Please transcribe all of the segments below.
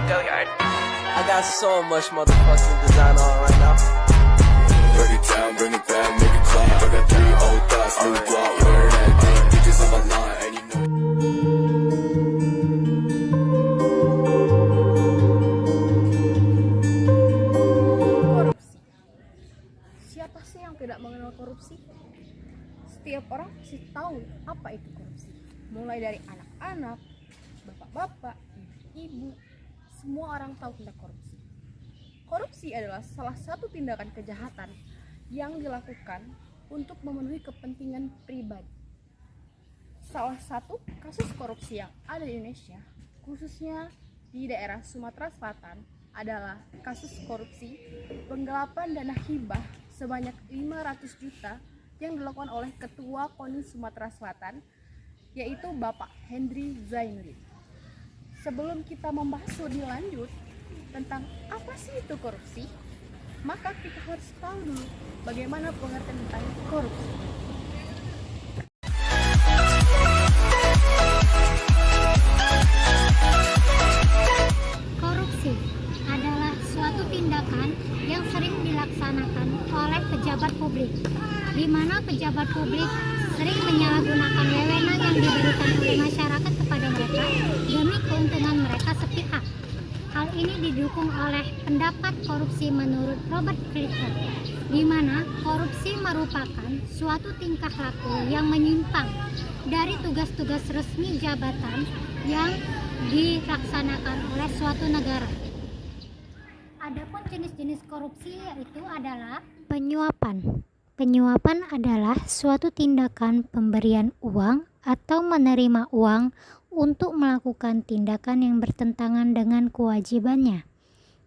I got so much motherfucking design on right now. Break it down, bring it back, make it clap. I got 3 old thoughts, new guap, where that thing, bitches on my line, and you know. Korupsi. Siapa sih yang tidak mengenal korupsi? Setiap orang pasti tahu apa itu korupsi. Mulai dari anak-anak, bapak-bapak, ibu, semua orang tahu tentang korupsi. Korupsi adalah salah satu tindakan kejahatan yang dilakukan untuk memenuhi kepentingan pribadi. Salah satu kasus korupsi yang ada di Indonesia, khususnya di daerah Sumatera Selatan, adalah kasus korupsi penggelapan dana hibah sebanyak 500 juta yang dilakukan oleh Ketua KONI Sumatera Selatan, yaitu Bapak Hendri Zainuddin. Sebelum kita membahas lebih lanjut tentang apa sih itu korupsi, maka kita harus tahu dulu bagaimana pengertian tentang korupsi. Korupsi adalah suatu tindakan yang sering dilaksanakan oleh pejabat publik, di mana pejabat publik sering menyalahgunakan wewenang yang diberikan oleh masyarakat kepada mereka demi keuntungan mereka sepihak. Hal ini didukung oleh pendapat korupsi menurut Robert Kritter, di mana korupsi merupakan suatu tingkah laku yang menyimpang dari tugas-tugas resmi jabatan yang dilaksanakan oleh suatu negara. Adapun jenis-jenis korupsi yaitu adalah penyuapan. Penyuapan adalah suatu tindakan pemberian uang atau menerima uang untuk melakukan tindakan yang bertentangan dengan kewajibannya.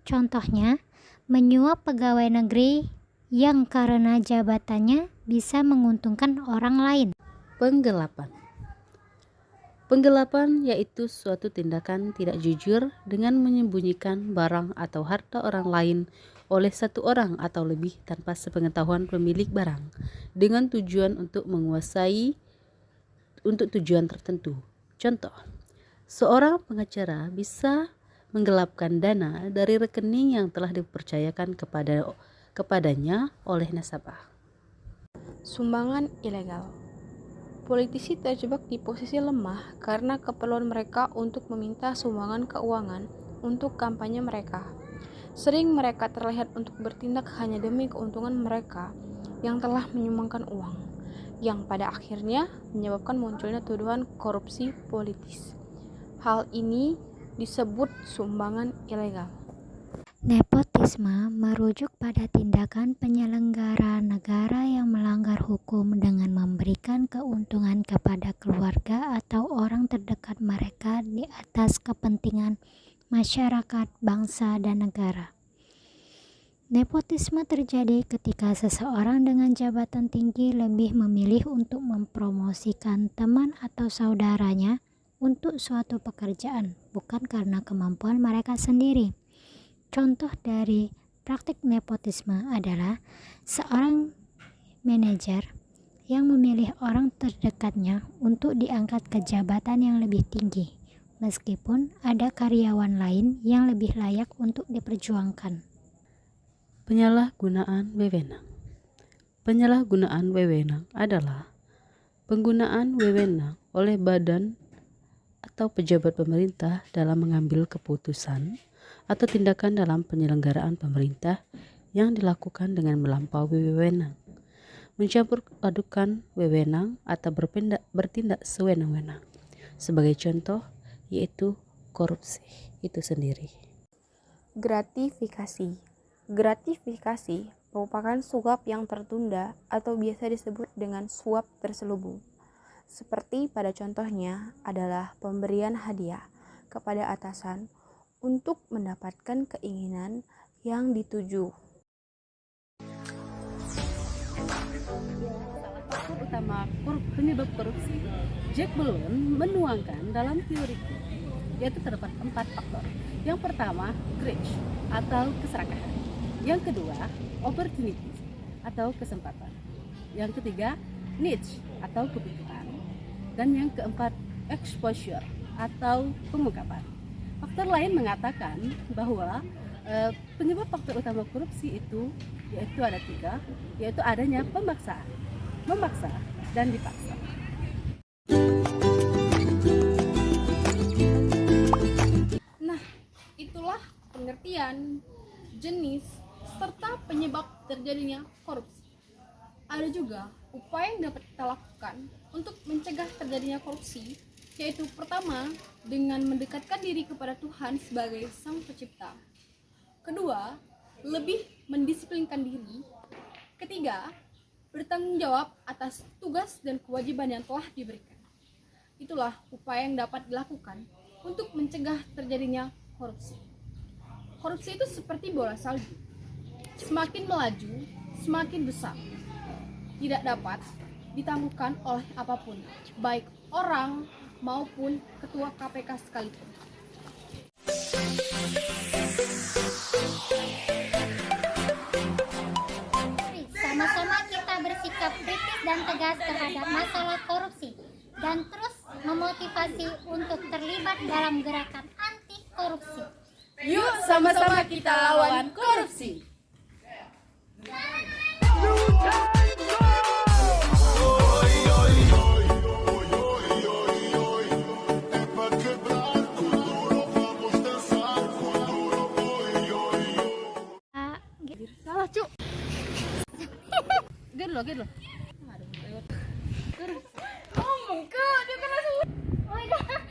Contohnya, menyuap pegawai negeri yang karena jabatannya bisa menguntungkan orang lain. Penggelapan. Penggelapan yaitu suatu tindakan tidak jujur dengan menyembunyikan barang atau harta orang lain oleh satu orang atau lebih tanpa sepengetahuan pemilik barang dengan tujuan untuk menguasai untuk tujuan tertentu. Contoh, seorang pengacara bisa menggelapkan dana dari rekening yang telah dipercayakan kepadanya oleh nasabah. Sumbangan ilegal. Politisi terjebak di posisi lemah karena keperluan mereka untuk meminta sumbangan keuangan untuk kampanye mereka. Sering mereka terlihat untuk bertindak hanya demi keuntungan mereka yang telah menyumbangkan uang, yang pada akhirnya menyebabkan munculnya tuduhan korupsi politis. Hal ini disebut sumbangan ilegal. Nepotisme merujuk pada tindakan penyelenggara negara yang melanggar hukum dengan memberikan keuntungan kepada keluarga atau orang terdekat mereka di atas kepentingan masyarakat, bangsa, dan negara. Nepotisme terjadi ketika seseorang dengan jabatan tinggi lebih memilih untuk mempromosikan teman atau saudaranya untuk suatu pekerjaan, bukan karena kemampuan mereka sendiri. Contoh dari praktik nepotisme adalah seorang manajer yang memilih orang terdekatnya untuk diangkat ke jabatan yang lebih tinggi, meskipun ada karyawan lain yang lebih layak untuk diperjuangkan. Penyalahgunaan wewenang. Penyalahgunaan wewenang adalah penggunaan wewenang oleh badan atau pejabat pemerintah dalam mengambil keputusan atau tindakan dalam penyelenggaraan pemerintah yang dilakukan dengan melampaui wewenang, mencampur adukan wewenang atau bertindak sewenang-wenang. Sebagai contoh yaitu korupsi itu sendiri. Gratifikasi. Gratifikasi merupakan suap yang tertunda atau biasa disebut dengan suap terselubung. Seperti pada contohnya adalah pemberian hadiah kepada atasan untuk mendapatkan keinginan yang dituju. Salah satu utama penyebab korupsi, Jack Malone menuangkan dalam teorinya, yaitu terdapat 4 faktor. Yang pertama, grudge atau keserakahan. Yang kedua, opportunity atau kesempatan. Yang ketiga, niche atau kebutuhan. Dan yang keempat, exposure atau pengungkapan. Faktor lain mengatakan bahwa penyebab faktor utama korupsi itu yaitu ada 3, yaitu adanya pemaksaan, memaksa, dan dipaksa. Nah, itulah pengertian, jenis, serta penyebab terjadinya korupsi. Ada juga upaya yang dapat kita lakukan untuk mencegah terjadinya korupsi, yaitu pertama, dengan mendekatkan diri kepada Tuhan sebagai Sang Pencipta. Kedua, lebih mendisiplinkan diri. Ketiga, bertanggung jawab atas tugas dan kewajiban yang telah diberikan. Itulah upaya yang dapat dilakukan untuk mencegah terjadinya korupsi. Korupsi itu seperti bola salju. Semakin melaju, semakin besar. Tidak dapat ditangguhkan oleh apapun, baik orang maupun ketua KPK sekalipun. Sama-sama kita bersikap kritis dan tegas terhadap masalah korupsi dan terus memotivasi untuk terlibat dalam gerakan anti korupsi. Yuk sama-sama kita lawan korupsi. Salah, Cuk. Gede loh. Ngomong ke dia kan langsung. Oh my god,